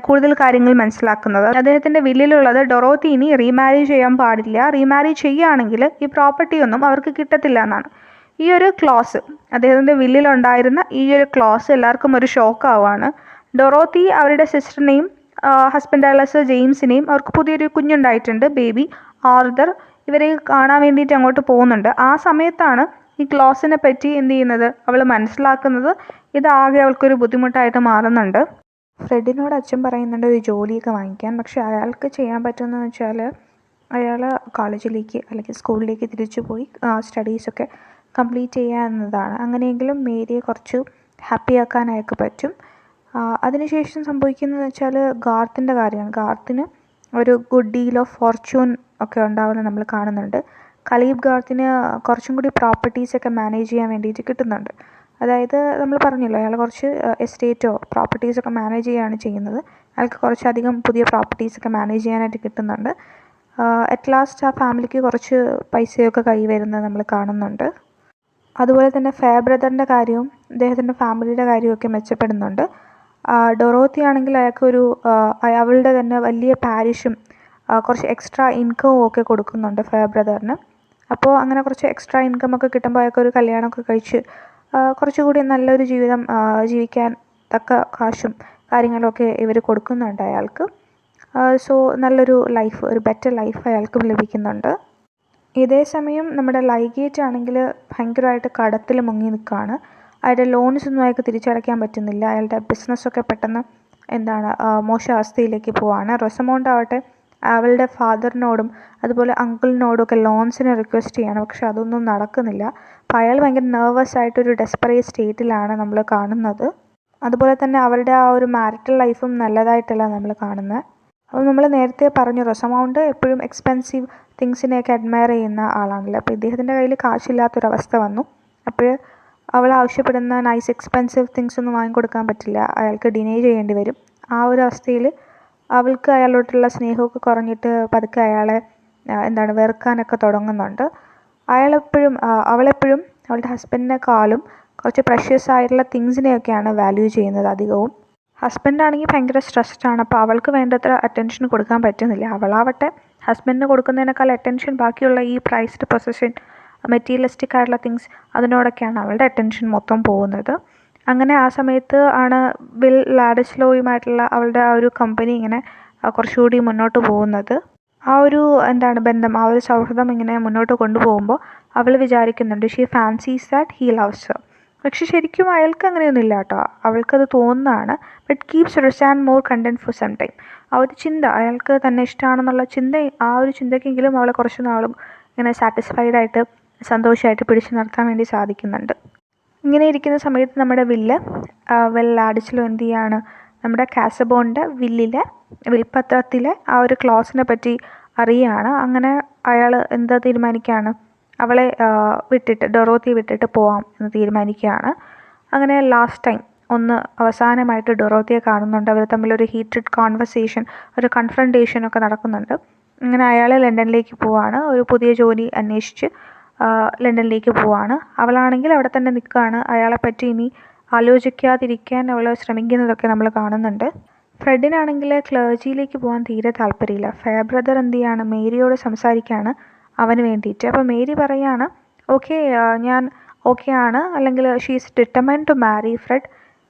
കൂടുതൽ കാര്യങ്ങൾ മനസ്സിലാക്കുന്നത്. അദ്ദേഹത്തിൻ്റെ വില്ലിലുള്ളത് ഡൊറോത്തി ഇനി റീമാരി ചെയ്യാൻ പാടില്ല, റീമാരി ചെയ്യുകയാണെങ്കിൽ ഈ പ്രോപ്പർട്ടി ഒന്നും അവർക്ക് കിട്ടത്തില്ല എന്നാണ്. ഈ ഒരു ക്ലോസ്, അദ്ദേഹത്തിൻ്റെ വില്ലിലുണ്ടായിരുന്ന ഈ ഒരു ക്ലോസ് എല്ലാവർക്കും ഒരു ഷോക്ക് ആവുകയാണ്. ഡൊറോത്തി അവരുടെ സിസ്റ്ററിനെയും ഹസ്ബൻഡായുള്ള സർ ജെയിംസിനെയും, അവർക്ക് പുതിയൊരു കുഞ്ഞുണ്ടായിട്ടുണ്ട്, ബേബി ആർതർ, ഇവരെ കാണാൻ വേണ്ടിയിട്ട് അങ്ങോട്ട് പോകുന്നുണ്ട്. ആ സമയത്താണ് ഈ ക്ലോസിനെ പറ്റി എന്ത് ചെയ്യുന്നത്, അവൾ മനസ്സിലാക്കുന്നത്. ഇതാകെ അവൾക്കൊരു ബുദ്ധിമുട്ടായിട്ട് മാറുന്നുണ്ട്. ഫ്രെഡിനോട് അച്ഛൻ പറയുന്നുണ്ട് ഒരു ജോലിയൊക്കെ വാങ്ങിക്കാൻ. പക്ഷെ അയാൾക്ക് ചെയ്യാൻ പറ്റുന്നതെന്ന് വെച്ചാൽ അയാൾ കോളേജിലേക്ക് അല്ലെങ്കിൽ സ്കൂളിലേക്ക് തിരിച്ചു പോയി സ്റ്റഡീസൊക്കെ കംപ്ലീറ്റ് ചെയ്യുക എന്നതാണ്. അങ്ങനെയെങ്കിലും മേരിയെ കുറച്ച് ഹാപ്പി ആക്കാൻ അയാൾക്ക് പറ്റും. അതിനുശേഷം സംഭവിക്കുന്നതെന്ന് വെച്ചാൽ ഗാർത്തിൻ്റെ കാര്യമാണ്. ഗാർത്തിന് ഒരു ഗുഡ് ഡീൽ ഓഫ് ഫോർച്യൂൺ ഒക്കെ ഉണ്ടാവുന്നത് നമ്മൾ കാണുന്നുണ്ട്. ഖലീബ് ഗാർത്തിന് കുറച്ചും കൂടി പ്രോപ്പർട്ടീസൊക്കെ മാനേജ് ചെയ്യാൻ വേണ്ടിയിട്ട് കിട്ടുന്നുണ്ട്. അതായത് നമ്മൾ പറഞ്ഞല്ലോ, അയാൾ കുറച്ച് എസ്റ്റേറ്റോ പ്രോപ്പർട്ടീസൊക്കെ മാനേജ് ചെയ്യുകയാണ് ചെയ്യുന്നത്. അയാൾക്ക് കുറച്ചധികം പുതിയ പ്രോപ്പർട്ടീസൊക്കെ മാനേജ് ചെയ്യാനായിട്ട് കിട്ടുന്നുണ്ട്. അറ്റ് ലാസ്റ്റ് ആ ഫാമിലിക്ക് കുറച്ച് പൈസയൊക്കെ കൈ വരുന്നത് നമ്മൾ കാണുന്നുണ്ട്. അതുപോലെ തന്നെ ഫെയർ ബ്രദറിൻ്റെ കാര്യവും അദ്ദേഹത്തിൻ്റെ ഫാമിലിയുടെ കാര്യമൊക്കെ മെച്ചപ്പെടുന്നുണ്ട്. ഡൊറോത്തി ആണെങ്കിൽ അയാൾക്കൊരു അവളുടെ തന്നെ വലിയ പാരിഷും കുറച്ച് എക്സ്ട്രാ ഇൻകവും ഒക്കെ കൊടുക്കുന്നുണ്ട് ഫെയർ ബ്രദറിന്. അപ്പോൾ അങ്ങനെ കുറച്ച് എക്സ്ട്രാ ഇൻകമൊക്കെ കിട്ടുമ്പോൾ അയാൾക്കൊരു കല്യാണമൊക്കെ കഴിച്ച് കുറച്ചുകൂടി നല്ലൊരു ജീവിതം ജീവിക്കാൻ തക്ക കാശും കാര്യങ്ങളൊക്കെ ഇവർ കൊടുക്കുന്നുണ്ട് അയാൾക്ക്. സോ നല്ലൊരു ലൈഫ്, ഒരു ബെറ്റർ ലൈഫ് അയാൾക്കും ലഭിക്കുന്നുണ്ട്. ഇതേ സമയം നമ്മുടെ ലൈഗേറ്റ് ആണെങ്കിൽ ഭയങ്കരമായിട്ട് കടത്തിൽ മുങ്ങി നിൽക്കുകയാണ്. അയാളുടെ ലോൺസ് ഒന്നും അയാൾക്ക് തിരിച്ചടയ്ക്കാൻ പറ്റുന്നില്ല. അയാളുടെ ബിസിനസ്സൊക്കെ പെട്ടെന്ന് മോശം അവസ്ഥയിലേക്ക് പോവാണ്. റൊസമൗണ്ട് ആവട്ടെ അവളുടെ ഫാദറിനോടും അതുപോലെ അങ്കിളിനോടും ഒക്കെ ലോൺസിന് റിക്വസ്റ്റ് ചെയ്യണം, പക്ഷെ അതൊന്നും നടക്കുന്നില്ല. അപ്പോൾ അയാൾ ഭയങ്കര നെർവസ് ആയിട്ടൊരു ഡെസ്പറേറ്റ് സ്റ്റേറ്റിലാണ് നമ്മൾ കാണുന്നത്. അതുപോലെ തന്നെ അവരുടെ ആ ഒരു മാരിറ്റൽ ലൈഫും നല്ലതായിട്ടല്ല നമ്മൾ കാണുന്നത്. അപ്പോൾ നമ്മൾ നേരത്തെ പറഞ്ഞു റൊസമൗണ്ട് എപ്പോഴും എക്സ്പെൻസീവ് തിങ്സിനെയൊക്കെ അഡ്മയർ ചെയ്യുന്ന ആളാണല്ലോ. അപ്പോൾ ഇദ്ദേഹത്തിൻ്റെ കയ്യിൽ കാശില്ലാത്തൊരവസ്ഥ വന്നു. അപ്പോൾ അവൾ ആവശ്യപ്പെടുന്ന നൈസ് എക്സ്പെൻസീവ് തിങ്സ് ഒന്നും വാങ്ങിക്കൊടുക്കാൻ പറ്റില്ല, അയാൾക്ക് ഡിനേ ചെയ്യേണ്ടി വരും. ആ ഒരു അവസ്ഥയിൽ അവൾക്ക് അയാളോട്ടുള്ള സ്നേഹമൊക്കെ കുറഞ്ഞിട്ട് പതുക്കെ അയാളെ വെറുക്കാനൊക്കെ തുടങ്ങുന്നുണ്ട്. അവളെപ്പോഴും അവളുടെ ഹസ്ബൻഡിനെക്കാളും കുറച്ച് പ്രഷ്യസ് ആയിട്ടുള്ള തിങ്സിനെയൊക്കെയാണ് വാല്യൂ ചെയ്യുന്നത് അധികവും. ഹസ്ബൻഡാണെങ്കിൽ ഭയങ്കര സ്ട്രെസ്ഡ് ആണ്. അപ്പോൾ അവൾക്ക് വേണ്ടത്ര അറ്റൻഷൻ കൊടുക്കാൻ പറ്റുന്നില്ല. അവളാവട്ടെ ഹസ്ബൻഡിന് കൊടുക്കുന്നതിനേക്കാൾ അറ്റൻഷൻ ബാക്കിയുള്ള ഈ പ്രൈസ്ഡ് പൊസഷൻ, മെറ്റീരിയലിസ്റ്റിക് ആയിട്ടുള്ള തിങ്സ്, അതിനോടൊക്കെയാണ് അവളുടെ അറ്റൻഷൻ മൊത്തം പോകുന്നത്. അങ്ങനെ ആ സമയത്ത് ആണ് വിൽ ലാഡിസ്ലോയുമായിട്ടുള്ള അവളുടെ ആ ഒരു കമ്പനി ഇങ്ങനെ കുറച്ചുകൂടി മുന്നോട്ട് പോകുന്നത്. ആ ഒരു ബന്ധം, ആ ഒരു സൗഹൃദം ഇങ്ങനെ മുന്നോട്ട് കൊണ്ടുപോകുമ്പോൾ അവൾ വിചാരിക്കുന്നുണ്ട് she fancies that he loves her. പക്ഷെ ശരിക്കും അയാൾക്ക് അങ്ങനെയൊന്നും ഇല്ല കേട്ടോ, അവൾക്കത് തോന്നുന്നതാണ്. But keeps Rosamond more content for some time. ആ ഒരു ചിന്ത, അയാൾക്ക് തന്നെ ഇഷ്ടമാണെന്നുള്ള ചിന്ത, ആ ഒരു ചിന്തയ്ക്കെങ്കിലും അവളെ കുറച്ച് നാളും ഇങ്ങനെ സാറ്റിസ്ഫൈഡ് ആയിട്ട് സന്തോഷമായിട്ട് പിടിച്ചു നിർത്താൻ വേണ്ടി സാധിക്കുന്നുണ്ട്. ഇങ്ങനെ ഇരിക്കുന്ന സമയത്ത് നമ്മുടെ വിൽ ലാഡിസ്ലോ എന്ത് ചെയ്യാണ്, നമ്മുടെ കാസബോണിൻ്റെ വിൽപ്പത്രത്തിലെ ആ ഒരു ക്ലോസിനെ പറ്റി അറിയുകയാണ്. അങ്ങനെ അയാൾ എന്താ തീരുമാനിക്കുകയാണ്, അവളെ ഡൊറോത്തിയെ വിട്ടിട്ട് പോവാം എന്ന് തീരുമാനിക്കുകയാണ്. അങ്ങനെ ലാസ്റ്റ് ടൈം അവസാനമായിട്ട് ഡൊറോത്തിയെ കാണുന്നുണ്ട്. അവർ തമ്മിലൊരു ഹീറ്റഡ് കോൺവെർസേഷൻ, ഒരു കൺഫ്രണ്ടേഷൻ ഒക്കെ നടക്കുന്നുണ്ട്. അങ്ങനെ അയാൾ ലണ്ടനിലേക്ക് പോവാണ്. ഒരു പുതിയ ജോലി അന്വേഷിച്ച് ലണ്ടനിലേക്ക് പോവാണ്. അവളാണെങ്കിൽ അവിടെ തന്നെ നിൽക്കുകയാണ്. അയാളെപ്പറ്റി ഇനി ആലോചിക്കാതിരിക്കാൻ അവൾ ശ്രമിക്കുന്നതൊക്കെ നമ്മൾ കാണുന്നുണ്ട്. ഫ്രെഡിനാണെങ്കിൽ ക്ലർജിയിലേക്ക് പോകാൻ തീരെ താല്പര്യമില്ല. ഫെയർ ബ്രദർ എന്ത് ചെയ്യാണ്, മേരിയോട് സംസാരിക്കുകയാണ് അവന് വേണ്ടിയിട്ട്. അപ്പോൾ മേരി പറയാണ്, ഓക്കെ ഞാൻ ഓക്കെ ആണ്, അല്ലെങ്കിൽ she's determined to marry Fred.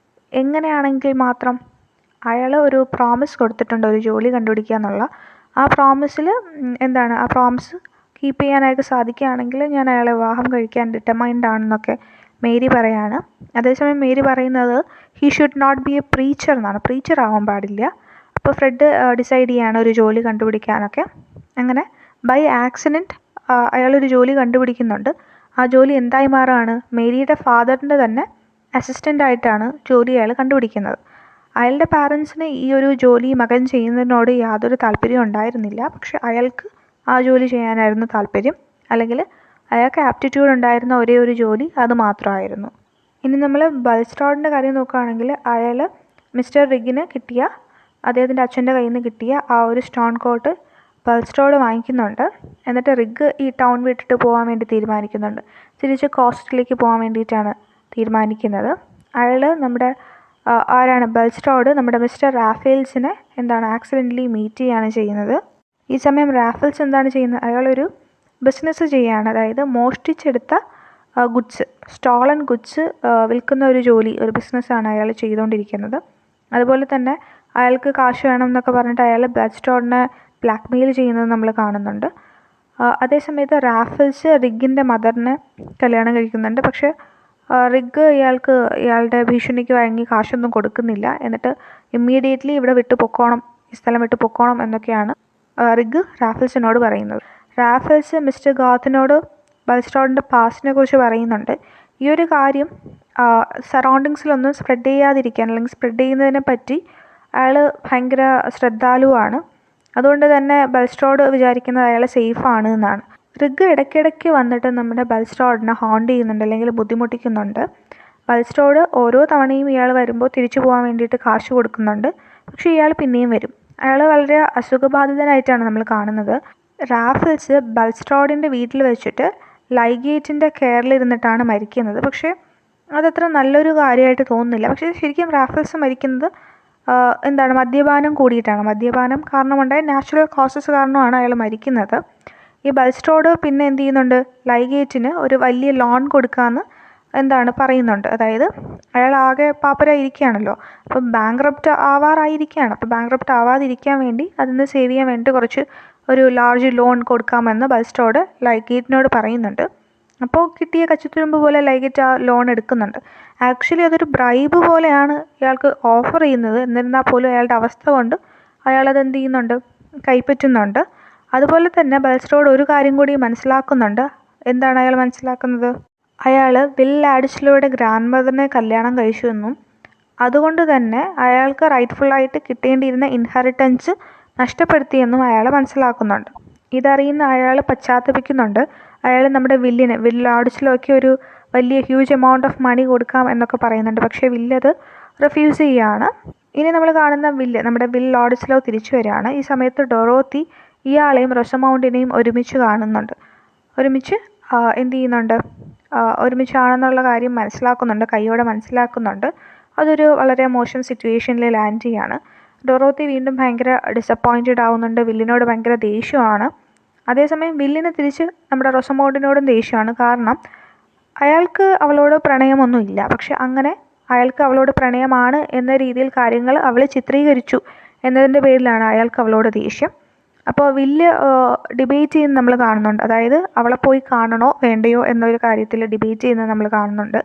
എങ്ങനെയാണെങ്കിൽ മാത്രം അയാൾ ഒരു പ്രോമിസ് കൊടുത്തിട്ടുണ്ട്, ഒരു ജോലി കണ്ടുപിടിക്കുക എന്നുള്ള. ആ പ്രോമിസിൽ ആ പ്രോമിസ് കീപ്പ് ചെയ്യാനായിട്ട് സാധിക്കുകയാണെങ്കിൽ ഞാൻ അയാളെ വിവാഹം കഴിക്കാൻ ഡിറ്റർമൈൻഡ് ആണെന്നൊക്കെ മേരി പറയാണ്. അതേസമയം മേരി പറയുന്നത് he should not be a preacher എന്നാണ്, പ്രീച്ചർ ആവാൻ പാടില്ല. അപ്പോൾ ഫ്രെഡ് ഡിസൈഡ് ചെയ്യാണ് ഒരു ജോലി കണ്ടുപിടിക്കാനൊക്കെ. അങ്ങനെ ബൈ ആക്സിഡൻറ്റ് അയാളൊരു ജോലി കണ്ടുപിടിക്കുന്നുണ്ട്. ആ ജോലി എന്തായി മാറുകയാണ്, മേരിയുടെ ഫാദറിൻ്റെ തന്നെ അസിസ്റ്റൻ്റായിട്ടാണ് ജോലി അയാൾ കണ്ടുപിടിക്കുന്നത്. അയാളുടെ പാരൻസിന് ഈ ഒരു ജോലി മകൻ ചെയ്യുന്നതിനോട് യാതൊരു താല്പര്യവും ഉണ്ടായിരുന്നില്ല. പക്ഷെ അയാൾക്ക് ആ ജോലി ചെയ്യാനായിരുന്നു താല്പര്യം, അല്ലെങ്കിൽ അയാൾക്ക് ആപ്റ്റിറ്റ്യൂഡ് ഉണ്ടായിരുന്ന ഒരേ ഒരു ജോലി അത് മാത്രമായിരുന്നു. ഇനി നമ്മൾ ബൾസ്ട്രോഡിൻ്റെ കാര്യം നോക്കുകയാണെങ്കിൽ അയാൾ മിസ്റ്റർ റിഗിന് കിട്ടിയ, അദ്ദേഹത്തിൻ്റെ അച്ഛൻ്റെ കയ്യിൽ നിന്ന് കിട്ടിയ ആ ഒരു സ്റ്റോൺ കോട്ട് ബൾസ്ട്രോഡ് വാങ്ങിക്കുന്നുണ്ട്. എന്നിട്ട് റിഗ് ഈ ടൗൺ വിട്ടിട്ട് പോകാൻ വേണ്ടി തീരുമാനിക്കുന്നുണ്ട്. തിരിച്ച് കോസ്റ്റിലേക്ക് പോകാൻ വേണ്ടിയിട്ടാണ് തീരുമാനിക്കുന്നത്. അയാൾ ആരാണ്, ബൾസ്ട്രോഡ് നമ്മുടെ മിസ്റ്റർ റാഫേൽസിനെ ആക്സിഡൻ്റലി മീറ്റ് ചെയ്യുകയാണ് ചെയ്യുന്നത്. ഈ സമയം റാഫേൽസ് എന്താണ് ചെയ്യുന്നത്, അയാളൊരു ബിസിനസ് ചെയ്യുകയാണ്. അതായത് മോഷ്ടിച്ചെടുത്ത ഗുഡ്സ്, സ്റ്റോളൻ ഗുഡ്സ് വിൽക്കുന്ന ഒരു ബിസിനസ്സാണ് അയാൾ ചെയ്തുകൊണ്ടിരിക്കുന്നത്. അതുപോലെ തന്നെ അയാൾക്ക് കാശ് വേണം എന്നൊക്കെ പറഞ്ഞിട്ട് അയാൾ ബൾസ്ട്രോഡിനെ ബ്ലാക്ക് മെയിൽ ചെയ്യുന്നത് നമ്മൾ കാണുന്നുണ്ട്. അതേസമയത്ത് റാഫേൽസ് റിഗിൻ്റെ മദറിനെ കല്യാണം കഴിക്കുന്നുണ്ട്. പക്ഷേ റിഗ് ഇയാളുടെ ഭീഷണിക്ക് വഴങ്ങി കാശൊന്നും കൊടുക്കുന്നില്ല. എന്നിട്ട് ഇമ്മീഡിയറ്റ്ലി ഈ സ്ഥലം വിട്ട് പൊക്കോണം എന്നൊക്കെയാണ് റിഗ് റാഫേൽസിനോട് പറയുന്നത്. റാഫേൽസ് മിസ്റ്റർ ഗാത്തിനോട് ബൾസ്ട്രോഡിൻ്റെ പാസ്റ്റിനെ കുറിച്ച് പറയുന്നുണ്ട്. ഈ ഒരു കാര്യം സറൗണ്ടിങ്സിലൊന്നും സ്പ്രെഡ് ചെയ്യാതിരിക്കാൻ, അല്ലെങ്കിൽ സ്പ്രെഡ് ചെയ്യുന്നതിനെ പറ്റി അയാൾ ഭയങ്കര ശ്രദ്ധാലുവാണ്. അതുകൊണ്ട് തന്നെ ബൾസ്ട്രോഡ് വിചാരിക്കുന്നത് അയാൾ സേഫാണ് എന്നാണ്. റിഗ് ഇടയ്ക്കിടയ്ക്ക് വന്നിട്ട് നമ്മുടെ ബൾസ്ട്രോഡിനെ ഹോണ്ട് ചെയ്യുന്നുണ്ട്, അല്ലെങ്കിൽ ബുദ്ധിമുട്ടിക്കുന്നുണ്ട്. ബൾസ്ട്രോഡ് ഓരോ തവണയും ഇയാൾ വരുമ്പോൾ തിരിച്ചു പോകാൻ വേണ്ടിയിട്ട് കാശ് കൊടുക്കുന്നുണ്ട്. പക്ഷേ ഇയാൾ പിന്നെയും വരും. അയാൾ വളരെ അസുഖബാധിതനായിട്ടാണ് നമ്മൾ കാണുന്നത്. റാഫേൽസ് ബൾസ്ട്രോഡിൻ്റെ വീട്ടിൽ വെച്ചിട്ട് ലൈഗേറ്റിൻ്റെ കെയറിലിരുന്നിട്ടാണ് മരിക്കുന്നത്. പക്ഷേ അതത്ര നല്ലൊരു കാര്യമായിട്ട് തോന്നുന്നില്ല. പക്ഷേ ശരിക്കും റാഫേൽസ് മരിക്കുന്നത് മദ്യപാനം കൂടിയിട്ടാണ്. മദ്യപാനം കാരണമുണ്ടായ നാച്ചുറൽ കോസസ് കാരണമാണ് അയാൾ മരിക്കുന്നത്. ഈ ബൾസ്ട്രോഡ് പിന്നെ എന്ത് ചെയ്യുന്നുണ്ട്, ലൈഗേറ്റിന് ഒരു വലിയ ലോൺ കൊടുക്കാമെന്ന് പറയുന്നുണ്ട്. അതായത് അയാൾ ആകെ പാപ്പരായിരിക്കുകയാണല്ലോ, അപ്പം ബാങ്ക്രപ്റ്റ് ആവാറായിരിക്കുകയാണ്. അപ്പോൾ ബാങ്ക്രപ്റ്റ് ആവാതിരിക്കാൻ വേണ്ടി അതിന് സേവ് ചെയ്യാൻ വേണ്ടി ഒരു ലാർജ് ലോൺ കൊടുക്കാമെന്ന് ബൾസ്ട്രോഡ് ലൈഗേറ്റിനോട് പറയുന്നുണ്ട്. അപ്പോൾ കിട്ടിയ കച്ചിത്തുരുമ്പ് പോലെ ലൈഗേറ്റ് ആ ലോൺ എടുക്കുന്നുണ്ട്. ആക്ച്വലി അതൊരു ബ്രൈബ് പോലെയാണ് ഇയാൾക്ക് ഓഫർ ചെയ്യുന്നത്. എന്നിരുന്നാൽ പോലും അയാളുടെ അവസ്ഥ കൊണ്ട് അയാളത് എന്ത് ചെയ്യുന്നുണ്ട്, കൈപ്പറ്റുന്നുണ്ട്. അതുപോലെ തന്നെ ബൾസ്ട്രോഡ് ഒരു കാര്യം കൂടി മനസ്സിലാക്കുന്നുണ്ട്. എന്താണ് അയാൾ മനസ്സിലാക്കുന്നത്, അയാൾ വിൽ ലാഡിസ്ലോയുടെ ഗ്രാൻഡ് മദറിനെ കല്യാണം കഴിച്ചു എന്നും അതുകൊണ്ട് തന്നെ അയാൾക്ക് റൈറ്റ്ഫുള്ളായിട്ട് കിട്ടേണ്ടിയിരുന്ന ഇൻഹെറിറ്റൻസ് നഷ്ടപ്പെടുത്തിയെന്നും അയാൾ മനസ്സിലാക്കുന്നുണ്ട്. ഇതറിയുന്ന അയാൾ പശ്ചാത്തപിക്കുന്നുണ്ട്. അയാൾ നമ്മുടെ വിൽ ലാഡിസ്ലോയ്ക്ക് ഒരു വലിയ ഹ്യൂജ് എമൗണ്ട് ഓഫ് മണി കൊടുക്കാം എന്നൊക്കെ പറയുന്നുണ്ട്. പക്ഷേ വില്ലത് റിഫ്യൂസ് ചെയ്യുകയാണ്. ഇനി നമ്മൾ കാണുന്ന നമ്മുടെ വിൽ ലാഡിസ്ലോ തിരിച്ചു വരികയാണ്. ഈ സമയത്ത് ഡൊറോത്തി ഇയാളെയും റൊസമൗണ്ടിനെയും ഒരുമിച്ച് കാണുന്നുണ്ട്. ഒരുമിച്ച് എന്ത് ചെയ്യുന്നുണ്ട്, ഒരുമിച്ചാണെന്നുള്ള കാര്യം മനസ്സിലാക്കുന്നുണ്ട്, കൈയോടെ മനസ്സിലാക്കുന്നുണ്ട്. അതൊരു വളരെ മോശം സിറ്റുവേഷനിൽ ലാൻഡ് ചെയ്യാണ്. ഡൊറോത്തി വീണ്ടും ഭയങ്കര ഡിസപ്പോയിൻറ്റഡ് ആവുന്നുണ്ട്. വില്ലിനോട് ഭയങ്കര ദേഷ്യമാണ്. അതേസമയം വില്ലിന് തിരിച്ച് നമ്മുടെ റൊസമൗണ്ടിനോടും ദേഷ്യമാണ്. കാരണം അയാൾക്ക് അവളോട് പ്രണയമൊന്നുമില്ല, പക്ഷെ അങ്ങനെ അയാൾക്ക് അവളോട് പ്രണയമാണ് എന്ന രീതിയിൽ കാര്യങ്ങൾ അവൾ ചിത്രീകരിച്ചു എന്നതിൻ്റെ പേരിലാണ് അയാൾക്ക് അവളോട് ദേഷ്യം. അപ്പോൾ വില്ല് ഡിബേറ്റ് ചെയ്യുന്നത് നമ്മൾ കാണുന്നുണ്ട്. അതായത് അവളെ പോയി കാണണോ വേണ്ടയോ എന്നൊരു കാര്യത്തിൽ ഡിബേറ്റ് ചെയ്യുന്നത് നമ്മൾ കാണുന്നുണ്ട്.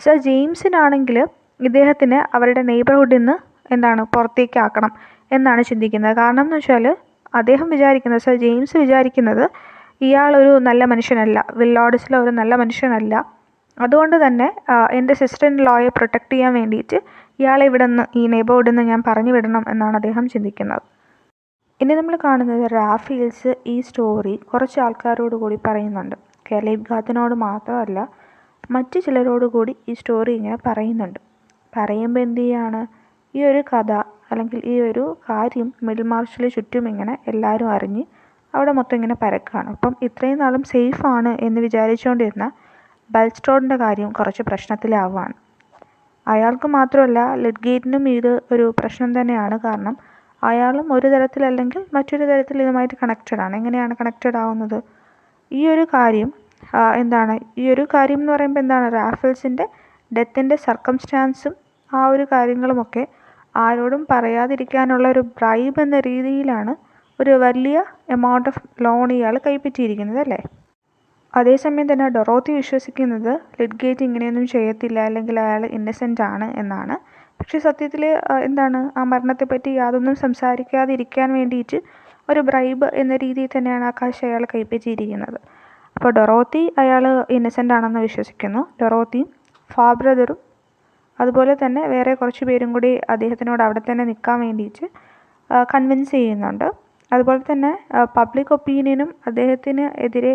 സർ ജെയിംസിനാണെങ്കിൽ ഇദ്ദേഹത്തിന് അവരുടെ നെയ്ബർഹുഡിൽ നിന്ന് പുറത്തേക്കാക്കണം എന്നാണ് ചിന്തിക്കുന്നത്. കാരണം എന്ന് വെച്ചാൽ സർ ജെയിംസ് വിചാരിക്കുന്നത് ഇയാളൊരു നല്ല മനുഷ്യനല്ല, വിൽ ലാഡിസ്ലോ ഒരു നല്ല മനുഷ്യനല്ല. അതുകൊണ്ട് തന്നെ എൻ്റെ സിസ്റ്റർ ഇൻ ലോയെ പ്രൊട്ടക്റ്റ് ചെയ്യാൻ വേണ്ടിയിട്ട് ഇയാളെ ഇവിടെ നിന്ന്, ഈ നെയ്ബർഹുഡിൽ നിന്ന് ഞാൻ പറഞ്ഞു വിടണം എന്നാണ് അദ്ദേഹം ചിന്തിക്കുന്നത്. ഇനി നമ്മൾ കാണുന്നത് റാഫേൽസ് ഈ സ്റ്റോറി കുറച്ച് ആൾക്കാരോട് കൂടി പറയുന്നുണ്ട്. കാലേബ് ഗാത്തിനോട് മാത്രമല്ല, മറ്റു ചിലരോട് കൂടി ഈ സ്റ്റോറി ഇങ്ങനെ പറയുന്നുണ്ട്. പറയുമ്പോൾ എന്ത് ചെയ്യാണ്, ഈ ഒരു കഥ അല്ലെങ്കിൽ ഈ ഒരു കാര്യം മിഡിൽ മാർച്ചിൽ ചുറ്റും ഇങ്ങനെ എല്ലാവരും അറിഞ്ഞ് അവിടെ മൊത്തം ഇങ്ങനെ പരക്കുകയാണ്. അപ്പം ഇത്രയും നാളും സേഫാണ് എന്ന് വിചാരിച്ചുകൊണ്ടിരുന്ന ബൾസ്ട്രോഡിൻ്റെ കാര്യം കുറച്ച് പ്രശ്നത്തിലാവുകയാണ്. അയാൾക്ക് മാത്രമല്ല, ലിഡ്ഗേറ്റിനും ഇത് ഒരു പ്രശ്നം തന്നെയാണ്. കാരണം അയാളും ഒരു തരത്തിലല്ലെങ്കിൽ മറ്റൊരു തരത്തിൽ ഇതുമായിട്ട് കണക്റ്റഡ് ആണ്. എങ്ങനെയാണ് കണക്റ്റഡ് ആവുന്നത്? ഈ ഒരു കാര്യം ഈ ഒരു കാര്യം എന്ന് പറയുമ്പോൾ എന്താണ്, റാഫേൽസിൻ്റെ ഡെത്തിൻ്റെ സർക്കംസ്റ്റാൻസും ആ ഒരു കാര്യങ്ങളുമൊക്കെ ആരോടും പറയാതിരിക്കാനുള്ള ഒരു ബ്രൈബ് എന്ന രീതിയിലാണ് ഒരു വലിയ എമൗണ്ട് ഓഫ് ലോൺ ഇയാൾ കൈപ്പറ്റിയിരിക്കുന്നത് അല്ലേ. അതേസമയം തന്നെ ഡൊറോത്തി വിശ്വസിക്കുന്നത് ലിഡ്ഗേറ്റ് ഇങ്ങനെയൊന്നും ചെയ്യത്തില്ല, അല്ലെങ്കിൽ അയാൾ ഇന്നസെൻ്റ് ആണ് എന്നാണ്. പക്ഷേ സത്യത്തിൽ ആ മരണത്തെപ്പറ്റി യാതൊന്നും സംസാരിക്കാതിരിക്കാൻ വേണ്ടിയിട്ട് ഒരു ബ്രൈബ് എന്ന രീതിയിൽ തന്നെയാണ് ആ കാശ് അയാൾ കൈപ്പറ്റിയിരിക്കുന്നത്. അപ്പോൾ ഡൊറോത്തി അയാൾ ഇന്നസെൻ്റ് ആണെന്ന് വിശ്വസിക്കുന്നു. ഡൊറോത്തിയും ഫാബ്രദറും അതുപോലെ തന്നെ വേറെ കുറച്ച് പേരും കൂടി അദ്ദേഹത്തിനോട് അവിടെ തന്നെ നിൽക്കാൻ വേണ്ടിയിട്ട് കൺവിൻസ് ചെയ്യുന്നുണ്ട്. അതുപോലെ തന്നെ പബ്ലിക് ഒപ്പീനിയനും അദ്ദേഹത്തിന് എതിരെ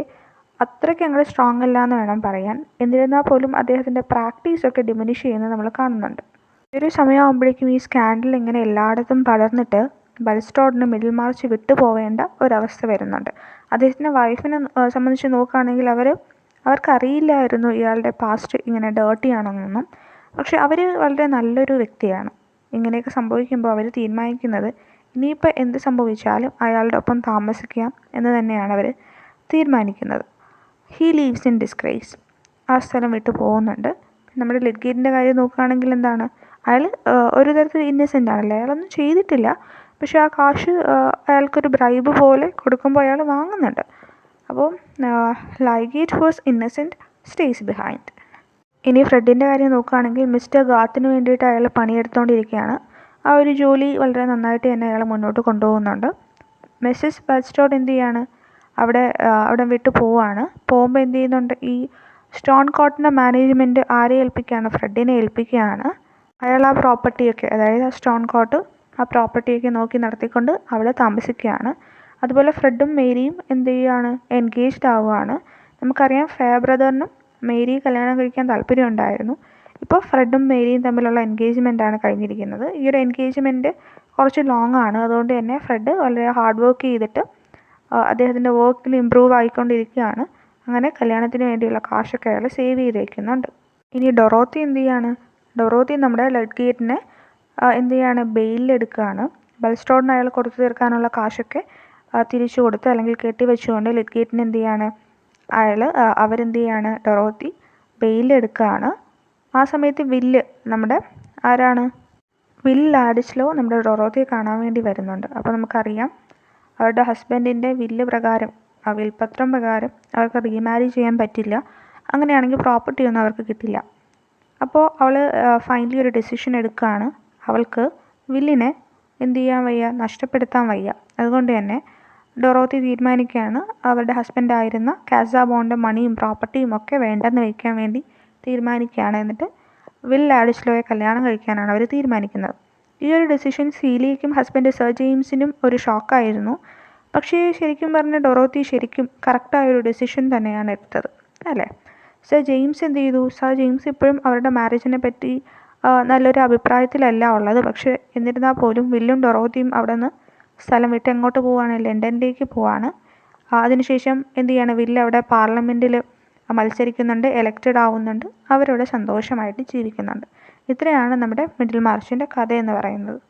അത്രയ്ക്ക് അങ്ങോട്ട് സ്ട്രോങ് അല്ല എന്ന് വേണം പറയാൻ. എന്നിരുന്നാൽ പോലും അദ്ദേഹത്തിൻ്റെ പ്രാക്ടീസൊക്കെ ഡിമിനിഷ് ചെയ്യുന്നത് നമ്മൾ കാണുന്നുണ്ട്. ഒരു സമയമാകുമ്പോഴേക്കും ഈ സ്കാൻഡൽ ഇങ്ങനെ എല്ലായിടത്തും പടർന്നിട്ട് ബൾസ്ട്രോഡിന് മിഡിൽ മാർച്ച് വിട്ടു പോവേണ്ട ഒരവസ്ഥ വരുന്നുണ്ട്. അദ്ദേഹത്തിൻ്റെ വൈഫിനെ സംബന്ധിച്ച് നോക്കുകയാണെങ്കിൽ അവർക്കറിയില്ലായിരുന്നു ഇയാളുടെ പാസ്റ്റ് ഇങ്ങനെ ഡേർട്ടി ആണെന്നൊന്നും. പക്ഷെ അവർ വളരെ നല്ലൊരു വ്യക്തിയാണ്. ഇങ്ങനെയൊക്കെ സംഭവിക്കുമ്പോൾ അവർ തീരുമാനിക്കുന്നത് ഇനിയിപ്പോൾ എന്ത് സംഭവിച്ചാലും അയാളുടെ ഒപ്പം താമസിക്കാം എന്ന് തന്നെയാണ് അവർ തീരുമാനിക്കുന്നത്. He leaves in disgrace. ആ സ്ഥലം വിട്ടു പോകുന്നുണ്ട്. നമ്മുടെ ലിഡ്ഗേറ്റിൻ്റെ കാര്യം നോക്കുകയാണെങ്കിൽ അയാൾ ഒരു തരത്തിൽ ഇന്നസെൻ്റ് ആണല്ലേ, അയാളൊന്നും ചെയ്തിട്ടില്ല. പക്ഷേ ആ കാശ് അയാൾക്കൊരു ബ്രൈബ് പോലെ കൊടുക്കുമ്പോൾ അയാൾ വാങ്ങുന്നുണ്ട്. അപ്പോൾ Lygate was innocent stays behind. ഇനി ഫ്രെഡിൻ്റെ കാര്യം നോക്കുകയാണെങ്കിൽ മിസ്റ്റർ ഗാത്തിന് വേണ്ടിയിട്ട് അയാൾ പണിയെടുത്തുകൊണ്ടിരിക്കുകയാണ്. ആ ഒരു ജോലി വളരെ നന്നായിട്ട് തന്നെ അയാൾ മുന്നോട്ട് കൊണ്ടുപോകുന്നുണ്ട്. മിസ്സസ് ബൾസ്ട്രോഡ് എന്ത് ചെയ്യാണ്, അവിടെ വിട്ടു പോവുകയാണ്. പോകുമ്പോൾ എന്ത് ചെയ്യുന്നുണ്ട്, ഈ സ്റ്റോൺ കോട്ടിൻ്റെ മാനേജ്മെൻറ്റ് ആരെ ഏൽപ്പിക്കുകയാണ്, ഫ്രെഡിനെ ഏൽപ്പിക്കുകയാണ്. അയാൾ ആ പ്രോപ്പർട്ടിയൊക്കെ, അതായത് ആ സ്റ്റോൺ കോട്ട് ആ പ്രോപ്പർട്ടിയൊക്കെ നോക്കി നടത്തിക്കൊണ്ട് അവിടെ താമസിക്കുകയാണ്. അതുപോലെ ഫ്രെഡും മേരിയും എന്ത് ചെയ്യുകയാണ്, എൻഗേജ്ഡ് ആവുകയാണ്. നമുക്കറിയാം ഫെയർബ്രദറിനും മേരി കല്യാണം കഴിക്കാൻ താല്പര്യം ഉണ്ടായിരുന്നു. ഇപ്പോൾ ഫ്രെഡും മേരിയും തമ്മിലുള്ള എൻഗേജ്മെൻറ്റാണ് കഴിഞ്ഞിരിക്കുന്നത്. ഈ ഒരു എൻഗേജ്മെൻറ്റ് കുറച്ച് ലോങ് ആണ്. അതുകൊണ്ട് തന്നെ ഫ്രെഡ് വളരെ ഹാർഡ് വർക്ക് ചെയ്തിട്ട് അദ്ദേഹത്തിൻ്റെ വർക്കിൽ ഇമ്പ്രൂവ് ആയിക്കൊണ്ടിരിക്കുകയാണ്. അങ്ങനെ കല്യാണത്തിന് വേണ്ടിയുള്ള കാശൊക്കെ അയാൾ സേവ് ചെയ്ത് വയ്ക്കുന്നുണ്ട്. ഇനി ഡൊറോത്തി എന്ത് ചെയ്യാണ്, ഡൊറോത്തി നമ്മുടെ ലിഡ്ഗേറ്റിനെ എന്ത് ചെയ്യാണ്, ബെയിലെടുക്കുകയാണ്. ബൾസ്ട്രോഡിന് അയാൾ കൊടുത്തു തീർക്കാനുള്ള കാശൊക്കെ തിരിച്ചു കൊടുത്ത് അല്ലെങ്കിൽ കെട്ടിവെച്ചുകൊണ്ട് ലിഡ്ഗേറ്റിന് എന്ത് ചെയ്യാണ്, അവരെന്ത് ചെയ്യാണ്, ഡൊറോത്തി ബെയിലെടുക്കുകയാണ്. ആ സമയത്ത് നമ്മുടെ വിൽ ലാഡിസ്ലോ നമ്മുടെ ഡൊറോത്തിയെ കാണാൻ വേണ്ടി വരുന്നുണ്ട്. അപ്പോൾ നമുക്കറിയാം അവരുടെ ഹസ്ബൻഡിൻ്റെ പ്രകാരം, ആ വിൽപത്രം പ്രകാരം അവർക്ക് റീമാരി ചെയ്യാൻ പറ്റില്ല. അങ്ങനെയാണെങ്കിൽ പ്രോപ്പർട്ടി ഒന്നും അവർക്ക് കിട്ടില്ല. അപ്പോൾ അവൾ ഫൈനലി ഒരു ഡെസിഷൻ എടുക്കുകയാണ്. അവൾക്ക് വില്ലിനെ എന്ത് ചെയ്യാൻ വയ്യ, നഷ്ടപ്പെടുത്താൻ വയ്യ. അതുകൊണ്ട് തന്നെ ഡൊറോത്തി തീരുമാനിക്കുകയാണ് അവരുടെ ഹസ്ബൻഡായിരുന്ന കാസാബോണിൻ്റെ മണിയും പ്രോപ്പർട്ടിയും ഒക്കെ വേണ്ടെന്ന് വയ്ക്കാൻ വേണ്ടി തീരുമാനിക്കുകയാണ്. എന്നിട്ട് വിൽ ലാഡിസ്ലോയെ കല്യാണം കഴിക്കാനാണ് അവർ തീരുമാനിക്കുന്നത്. ഈ ഒരു ഡെസിഷൻ സീലിയയ്ക്കും ഹസ്ബൻഡ് സർ ജെയിംസിനും ഒരു ഷോക്കായിരുന്നു. പക്ഷേ ശരിക്കും പറഞ്ഞാൽ ഡൊറോത്തി ശരിക്കും കറക്റ്റായൊരു ഡെസിഷൻ തന്നെയാണ് എടുത്തത് അല്ലേ. സർ ജെയിംസ് എന്ത് ചെയ്തു, സർ ജെയിംസ് ഇപ്പോഴും അവരുടെ മാരേജിനെ പറ്റി നല്ലൊരു അഭിപ്രായത്തിലല്ല ഉള്ളത്. പക്ഷേ എന്നിരുന്നാൽ പോലും വില്ലും ഡൊറോത്തിയും അവിടെ നിന്ന് സ്ഥലം വിട്ട് എങ്ങോട്ട് പോവുകയാണ്, ലണ്ടനിലേക്ക് പോവാണ്. അതിനുശേഷം എന്ത് ചെയ്യാണ്, വില്ല് അവിടെ പാർലമെൻറ്റിൽ മത്സരിക്കുന്നുണ്ട്, എലക്റ്റഡ് ആവുന്നുണ്ട്. അവരവിടെ സന്തോഷമായിട്ട് ജീവിക്കുന്നുണ്ട്. ഇത്രയാണ് നമ്മുടെ മിഡിൽ മാർച്ചിൻ്റെ കഥ എന്ന് പറയുന്നത്.